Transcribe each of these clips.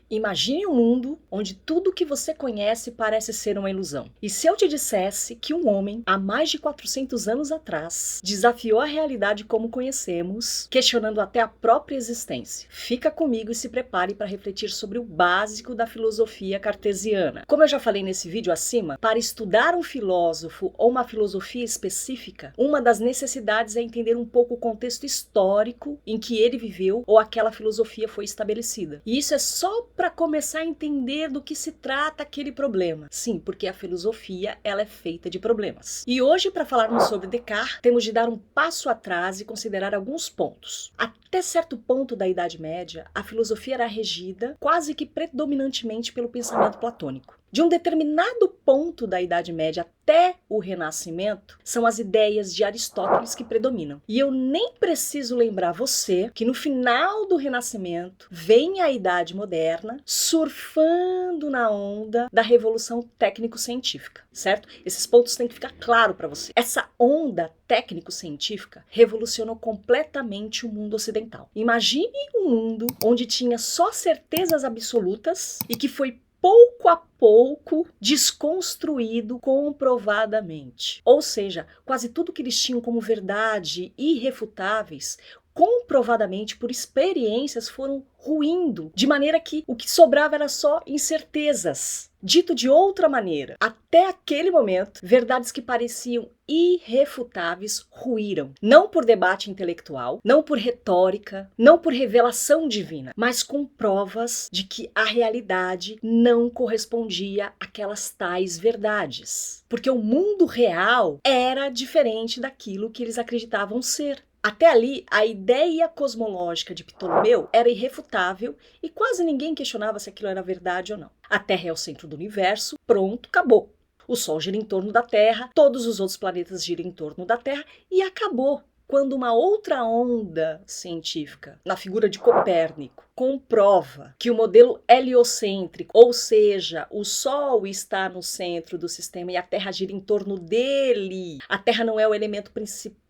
Imagine um mundo onde tudo que você conhece parece ser uma ilusão. E se eu te dissesse que um homem, há mais de 400 anos atrás, desafiou a realidade como conhecemos, questionando até a própria existência? Fica comigo e se prepare para refletir sobre o básico da filosofia cartesiana. Como eu já falei nesse vídeo acima, para estudar um filósofo ou uma filosofia específica, uma das necessidades é entender um pouco o contexto histórico em que ele viveu ou aquela filosofia foi estabelecida. E isso é só para começar a entender do que se trata aquele problema. Sim, porque a filosofia ela é feita de problemas. E hoje, para falarmos sobre Descartes, temos de dar um passo atrás e considerar alguns pontos. Até certo ponto da Idade Média, a filosofia era regida quase que predominantemente pelo pensamento platônico. De um determinado ponto da Idade Média até o Renascimento, são as ideias de Aristóteles que predominam. E eu nem preciso lembrar você que no final do Renascimento vem a Idade Moderna surfando na onda da Revolução Técnico-Científica, certo? Esses pontos têm que ficar claro para você. Essa onda técnico-científica revolucionou completamente o mundo ocidental. Imagine um mundo onde tinha só certezas absolutas e que foi pouco a pouco desconstruído comprovadamente. Ou seja, quase tudo que eles tinham como verdade irrefutáveis, comprovadamente por experiências foram ruindo, de maneira que o que sobrava era só incertezas. Dito de outra maneira, até aquele momento, verdades que pareciam irrefutáveis ruíram. Não por debate intelectual, não por retórica, não por revelação divina, mas com provas de que a realidade não correspondia àquelas tais verdades. Porque o mundo real era diferente daquilo que eles acreditavam ser. Até ali, a ideia cosmológica de Ptolomeu era irrefutável e quase ninguém questionava se aquilo era verdade ou não. A Terra é o centro do universo, pronto, acabou. O Sol gira em torno da Terra, todos os outros planetas giram em torno da Terra e acabou. Quando uma outra onda científica, na figura de Copérnico, comprova que o modelo heliocêntrico, ou seja, o Sol está no centro do sistema e a Terra gira em torno dele, a Terra não é o elemento principal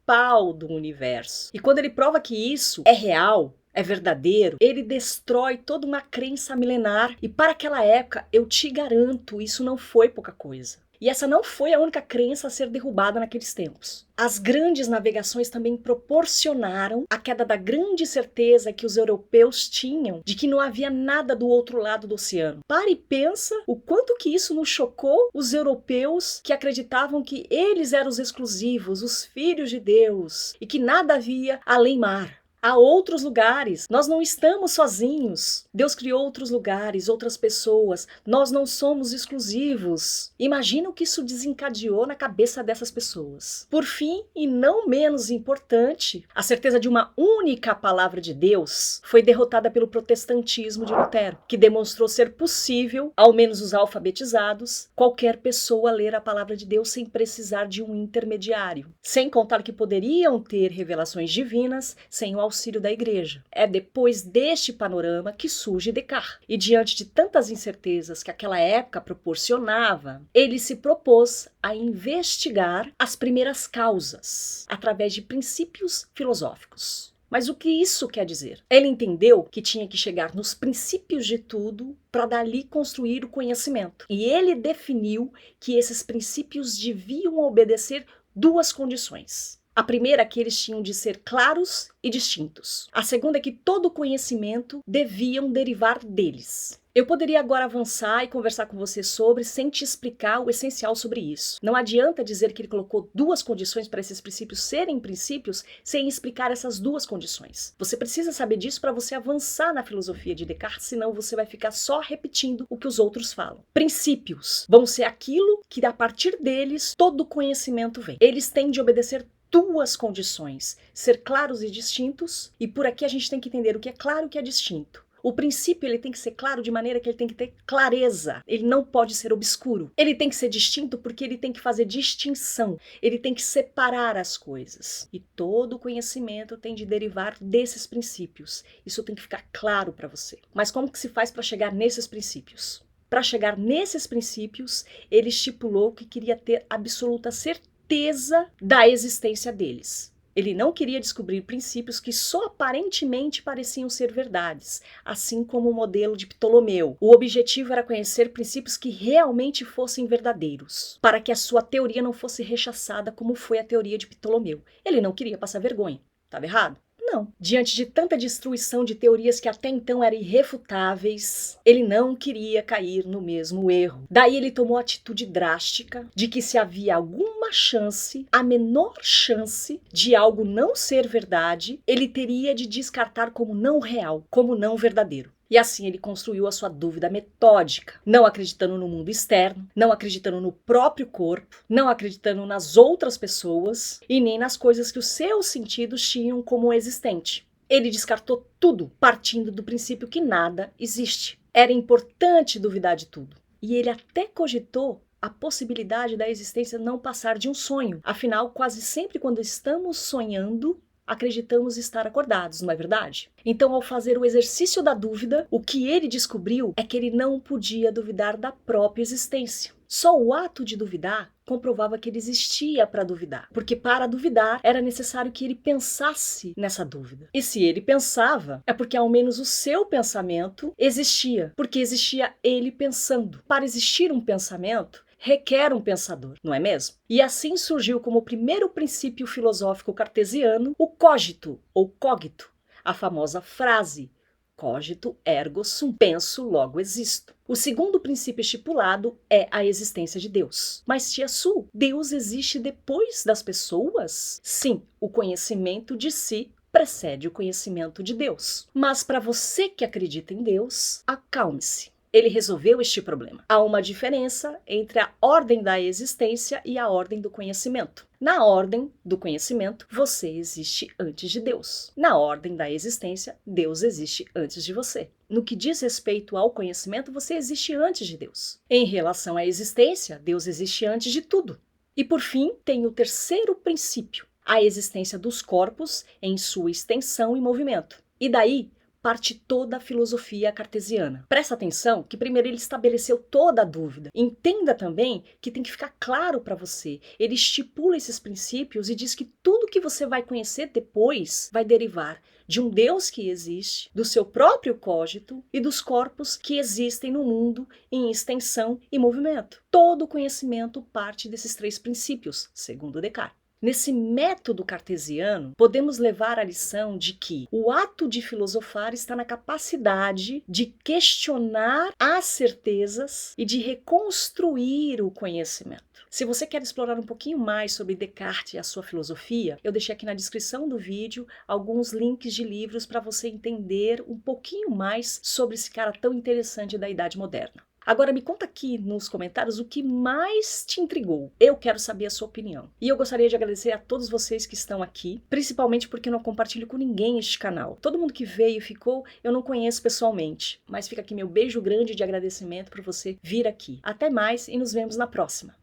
do universo. E quando ele prova que isso é real, é verdadeiro, ele destrói toda uma crença milenar. E para aquela época, eu te garanto, isso não foi pouca coisa. E essa não foi a única crença a ser derrubada naqueles tempos. As grandes navegações também proporcionaram a queda da grande certeza que os europeus tinham de que não havia nada do outro lado do oceano. Para e pensa o quanto que isso nos chocou os europeus que acreditavam que eles eram os exclusivos, os filhos de Deus, e que nada havia além mar. Há outros lugares, nós não estamos sozinhos. Deus criou outros lugares, outras pessoas, nós não somos exclusivos. Imagina o que isso desencadeou na cabeça dessas pessoas. Por fim, e não menos importante, a certeza de uma única palavra de Deus foi derrotada pelo protestantismo de Lutero, que demonstrou ser possível, ao menos os alfabetizados, qualquer pessoa ler a palavra de Deus sem precisar de um intermediário. Sem contar que poderiam ter revelações divinas sem o auxílio da igreja. É depois deste panorama que surge Descartes. E diante de tantas incertezas que aquela época proporcionava, ele se propôs a investigar as primeiras causas através de princípios filosóficos. Mas o que isso quer dizer? Ele entendeu que tinha que chegar nos princípios de tudo para dali construir o conhecimento. E ele definiu que esses princípios deviam obedecer duas condições. A primeira é que eles tinham de ser claros e distintos. A segunda é que todo conhecimento deviam derivar deles. Eu poderia agora avançar e conversar com você sobre, sem te explicar o essencial sobre isso. Não adianta dizer que ele colocou duas condições para esses princípios serem princípios sem explicar essas duas condições. Você precisa saber disso para você avançar na filosofia de Descartes, senão você vai ficar só repetindo o que os outros falam. Princípios vão ser aquilo que a partir deles todo conhecimento vem. Eles têm de obedecer duas condições, ser claros e distintos, e por aqui a gente tem que entender o que é claro e o que é distinto. O princípio ele tem que ser claro de maneira que ele tem que ter clareza, ele não pode ser obscuro. Ele tem que ser distinto porque ele tem que fazer distinção, ele tem que separar as coisas. E todo conhecimento tem de derivar desses princípios. Isso tem que ficar claro para você. Mas como que se faz para chegar nesses princípios? Para chegar nesses princípios, ele estipulou que queria ter absoluta certeza da existência deles. Ele não queria descobrir princípios que só aparentemente pareciam ser verdades, assim como o modelo de Ptolomeu. O objetivo era conhecer princípios que realmente fossem verdadeiros, para que a sua teoria não fosse rechaçada como foi a teoria de Ptolomeu. Ele não queria passar vergonha. Estava errado? Não. Diante de tanta destruição de teorias que até então eram irrefutáveis, ele não queria cair no mesmo erro. Daí ele tomou a atitude drástica de que se havia alguma chance, a menor chance de algo não ser verdade, ele teria de descartar como não real, como não verdadeiro. E assim ele construiu a sua dúvida metódica, não acreditando no mundo externo, não acreditando no próprio corpo, não acreditando nas outras pessoas e nem nas coisas que os seus sentidos tinham como existente. Ele descartou tudo, partindo do princípio que nada existe. Era importante duvidar de tudo. E ele até cogitou a possibilidade da existência não passar de um sonho. Afinal, quase sempre quando estamos sonhando, acreditamos estar acordados, não é verdade? Então, ao fazer o exercício da dúvida, o que ele descobriu é que ele não podia duvidar da própria existência. Só o ato de duvidar comprovava que ele existia para duvidar, porque para duvidar era necessário que ele pensasse nessa dúvida. E se ele pensava, é porque ao menos o seu pensamento existia, porque existia ele pensando. Para existir um pensamento, requer um pensador, não é mesmo? E assim surgiu como primeiro princípio filosófico cartesiano o cogito, ou cogito, a famosa frase cogito ergo sum, penso, logo existo. O segundo princípio estipulado é a existência de Deus. Mas, tia Su, Deus existe depois das pessoas? Sim, o conhecimento de si precede o conhecimento de Deus. Mas para você que acredita em Deus, acalme-se. Ele resolveu este problema. Há uma diferença entre a ordem da existência e a ordem do conhecimento. Na ordem do conhecimento, você existe antes de Deus. Na ordem da existência, Deus existe antes de você. No que diz respeito ao conhecimento, você existe antes de Deus. Em relação à existência, Deus existe antes de tudo. E por fim, tem o terceiro princípio, a existência dos corpos em sua extensão e movimento. E daí parte toda a filosofia cartesiana. Presta atenção que primeiro ele estabeleceu toda a dúvida. Entenda também que tem que ficar claro para você. Ele estipula esses princípios e diz que tudo que você vai conhecer depois vai derivar de um Deus que existe, do seu próprio cogito e dos corpos que existem no mundo em extensão e movimento. Todo conhecimento parte desses três princípios, segundo Descartes. Nesse método cartesiano, podemos levar a lição de que o ato de filosofar está na capacidade de questionar as certezas e de reconstruir o conhecimento. Se você quer explorar um pouquinho mais sobre Descartes e a sua filosofia, eu deixei aqui na descrição do vídeo alguns links de livros para você entender um pouquinho mais sobre esse cara tão interessante da Idade Moderna. Agora me conta aqui nos comentários o que mais te intrigou. Eu quero saber a sua opinião. E eu gostaria de agradecer a todos vocês que estão aqui, principalmente porque eu não compartilho com ninguém este canal. Todo mundo que veio e ficou, eu não conheço pessoalmente. Mas fica aqui meu beijo grande de agradecimento por você vir aqui. Até mais e nos vemos na próxima.